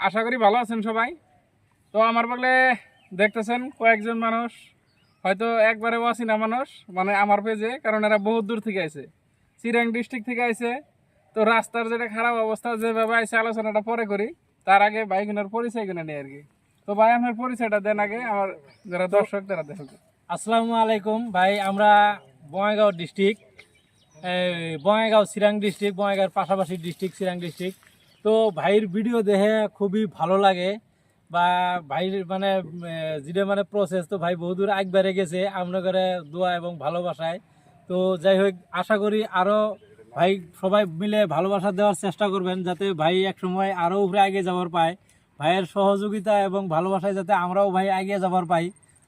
আশা করি ভালো আছেন সবাই। তো আমার বলে দেখতেছেন কয়েকজন মানুষ হয়তো একবারে অচেনা মানুষ, মানে আমার পেজে, কারণ এরা বহুত দূর থেকে আইছে, চিরাং ডিস্ট্রিক্ট থেকে আইছে। তো রাস্তার যেটা খারাপ অবস্থা যেভাবে আইসে আলোচনাটা পরে করি, তার আগে বাইকের পরিচয় কিনে নেই আর কি। তো ভাই আমার পরিচয়টা দেন আগে, আমার যারা দর্শক তারা দেখুক। আসসালামু আলাইকুম ভাই, আমরা বঙ্গাইগাঁও ডিস্ট্রিক্ট, বঙ্গাইগাঁও চিরাং ডিস্ট্রিক্ট, বঙ্গাইগাঁওর পাশাপাশি ডিস্ট্রিক্ট চিরাং ডিস্ট্রিক্ট। তো ভাইয়ের ভিডিও দেখে খুবই ভালো লাগে, বা ভাইয়ের মানে যেটা মানে প্রসেস, তো ভাই বহুদূর একবারে গেছে আপনাদের দোয়া এবং ভালোবাসায়। তো যাই হোক, আশা করি আরও ভাই সবাই মিলে ভালোবাসা দেওয়ার চেষ্টা করবেন, যাতে ভাই একসময় আরও উপরে এগিয়ে যাবার পায়। ভাইয়ের সহযোগিতা এবং ভালোবাসায় যাতে আমরাও ভাই এগিয়ে যাবার পাই।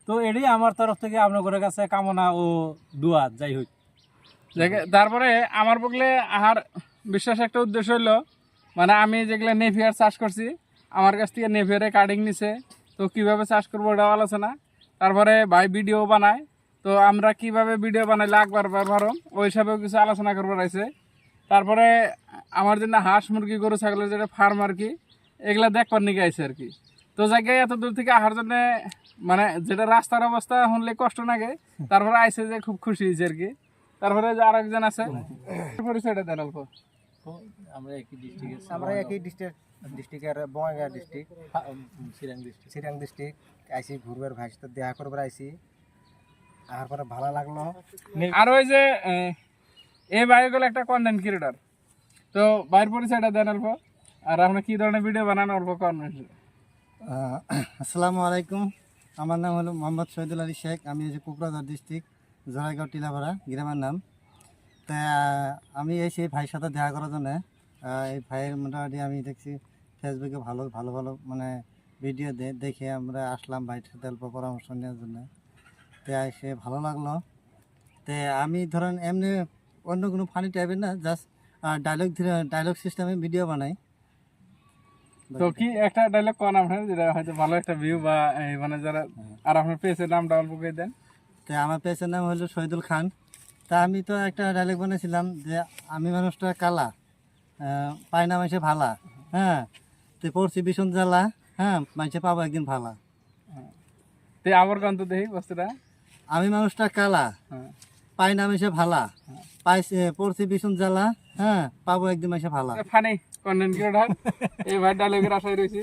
তো এটাই আমার তরফ থেকে আপনাদের কাছে কামনা ও দোয়া। যাই হোক, তারপরে আমার বগলে আহার বিশ্বাস একটা উদ্দেশ্য হইলো, মানে আমি যেগুলো নেভিয়ার চাষ করছি, আমার কাছ থেকে নেভিয়ারে কাটিং নিছে, তো কিভাবে চাষ করবো ওটাও আলোচনা। তারপরে ভাই ভিডিও বানায়, তো আমরা কিভাবে ভিডিও বানাইলে একবার পারো ওই হিসাবেও কিছু আলোচনা করবো রয়েছে। তারপরে আমার জন্য হাঁস মুরগি গরু ছাগলের যেটা ফার্ম আর কি, এগুলা দেখবার নিকে আইছে আর কি। তো জায়গায় এত দূর থেকে আসার জন্য, মানে যেটা রাস্তার অবস্থা শুনলে কষ্ট লাগে, তারপরে আইসে যে খুব খুশি হয়েছে আর কি। তারপরে যে আর একজন আছে, পরিচয়টা দেন অল্প। আমরা একই ডিস্ট্রিক্টের, আমরা একই ডিস্ট্রিক্টের Bongaigaon district, Chirang district. Chirang district আইসি ঘুরবার ভাই সাথে দেখা করবার আইসি, আর পরে ভালো লাগলো। আর ওই যে এই ভাইগুলো একটা কন্টেন্ট ক্রিয়েটার, তো ভাইয়ের পরিচয়টা দেন অল্প, আর আপনার কি ধরনের ভিডিও বানান অল্প কন্টেন্ট। আসসালামু আলাইকুম, আমার নাম হলো মোহাম্মদ শহীদুল আলী শেখ। আমি এই যে কোকরাঝাড় ডিস্ট্রিক্ট, জোড়াইগাঁও টিলাপাড়া গ্রামের নাম। তা আমি এই সেই ভাইয়ের সাথে দেখা করার জন্য, এই ভাইয়ের মোটামুটি আমি দেখছি ফেসবুকে ভালো ভালো ভালো মানে ভিডিও দেখে আমরা আসলাম ভাইয়ের সাথে অল্প পরামর্শ নেওয়ার জন্য। তো সে ভালো লাগলো। তো আমি ধরেন এমনি অন্য কোনো ফানি টাইপের না, জাস্ট ডায়লগ সিস্টেমে ভিডিও বানাই। তো কি একটা ডায়লগ কোন আপনার, যেটা হয়তো ভালো একটা ভিউ বা মানে যারা, আর আপনার পেজের নামটা অল্প করে দেন। তো আমার পেজের নাম হলো শহীদুল খান। তা আমি তো একটা ডায়লগ বানিয়েছিলাম যে আমি মানুষটা কালা, পাই না মানুষে ভালা, হ্যাঁ, তো পড়ছি ভীষণ জ্বালা, হ্যাঁ, মানুষে পাবো একদিন ভালা। তো আবার কন্ত দেখি বস্তুটা। আমি মানুষটা কালা, হ্যাঁ, পাই না মানুষে ভালা, পাইছে পড়ছি ভীষণ জ্বালা, হ্যাঁ, পাবো একদিন মানুষে ভালা। ফানি কন্টেন্ট ক্রিয়েটার, এই ভাই ডায়লগের আশায় রয়েছি।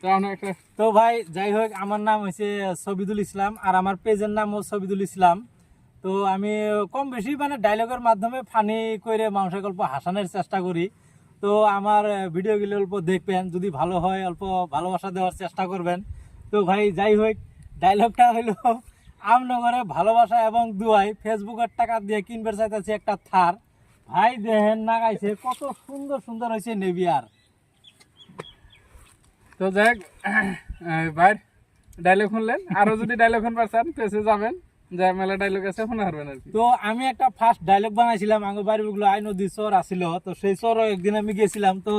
তো আমরা একটা, তো ভাই যাই হোক, আমার নাম হচ্ছে সবিদুল ইসলাম, আর আমার পেজের নামও সবিদুল ইসলাম। তো আমি কম বেশি মানে ডায়লগের মাধ্যমে ফানি করে মানুষের গল্প হাসানোর চেষ্টা করি। তো আমার ভিডিওগুলো অল্প দেখবেন, যদি ভালো হয় অল্প ভালোবাসা দেওয়ার চেষ্টা করবেন। তো ভাই যাই হোক, ডায়লগটা হইলো, আমনগরে ভালোবাসা এবং দুয়াই ফেসবুকের টাকা দিয়ে কিনবে চাইতেছি একটা থার। ভাই দেখেন না গাইছে কত সুন্দর সুন্দর হয়েছে নেভিয়ার। তো যাই ভাই ডায়লগ শুনলেন, আরো যদি ডায়লগ শুনবার চান পেজে যাবেন, যা মেলা ডায়লগ আছে শুনে হারবেন আর কি। তো আমি একটা ফার্স্ট ডায়লগ বানাইছিলাম, আমার বাড়িগুলো আই নদী চর আসিল, তো সেই চরও একদিন আমি গেছিলাম। তো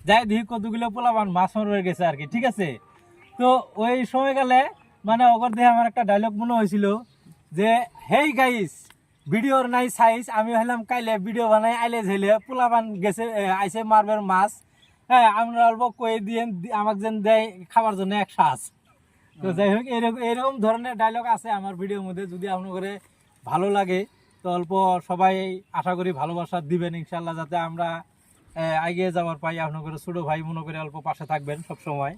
যাই দেখি কতগুলো পোলাপান মাছ মারবে গেছে আর কি, ঠিক আছে। তো ওই সময় গেলে মানে ওগর দেখে আমার একটা ডায়লগ মনে হয়েছিল যে, হেই গাইস, ভিডিওর নাই সাইজ, আমি হলাম কাইলে ভিডিও বানাই আইলে ঝেলে পোলাপান গেছে আইসে মারবের মাছ, হ্যাঁ, আমরা অল্প কয়ে দিয়ে আমাকে যেন দেয় খাবার জন্য এক শ্বাস। তো যাই হোক, এরকম ধরনের ডায়লগ আছে আমার ভিডিওর মধ্যে। যদি আপনাদের ভালো লাগে তো অল্প সবাই আশা করি ভালোবাসা দিবেন ইনশাল্লাহ, যাতে আমরা এগিয়ে যাওয়ার পাই। আপনাদের ছোট ভাই মনে করে অল্প পাশে থাকবেন সব সময়।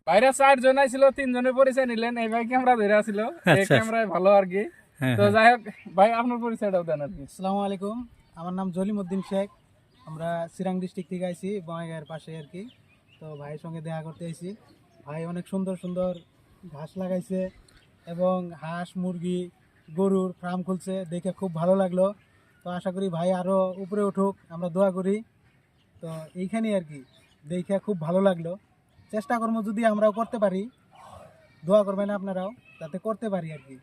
বাইরে 4 জন আইছিল, 3 জনের পরিচয় নিলেন, এই ভাই ক্যামেরা ধরে আসিল, এই ক্যামেরায় ভালো আর কি। তো যাই হোক ভাই আপনার পরিচয়টাও দেন আর কি। আসসালামু আলাইকুম, আমার নাম জলিমউদ্দিন শেখ। আমরা চিরাং ডিস্ট্রিক্ট থেকে আইছি, বঙ্গাইগাঁওয়ের পাশে আর কি। তো ভাইয়ের সঙ্গে দেখা করতে আইছি। ভাই অনেক সুন্দর সুন্দর ঘাস লাগাইছে এবং হাঁস মুরগি গরুর ফার্ম খুলছে, দেখে খুব ভালো লাগলো। তো আশা করি ভাই আরও উপরে উঠুক, আমরা দোয়া করি। তো এইখানেই আর কি, দেখে খুব ভালো লাগলো। চেষ্টা করবো যদি আমরাও করতে পারি, দোয়া করবেন আপনারাও যাতে করতে পারি আর কি।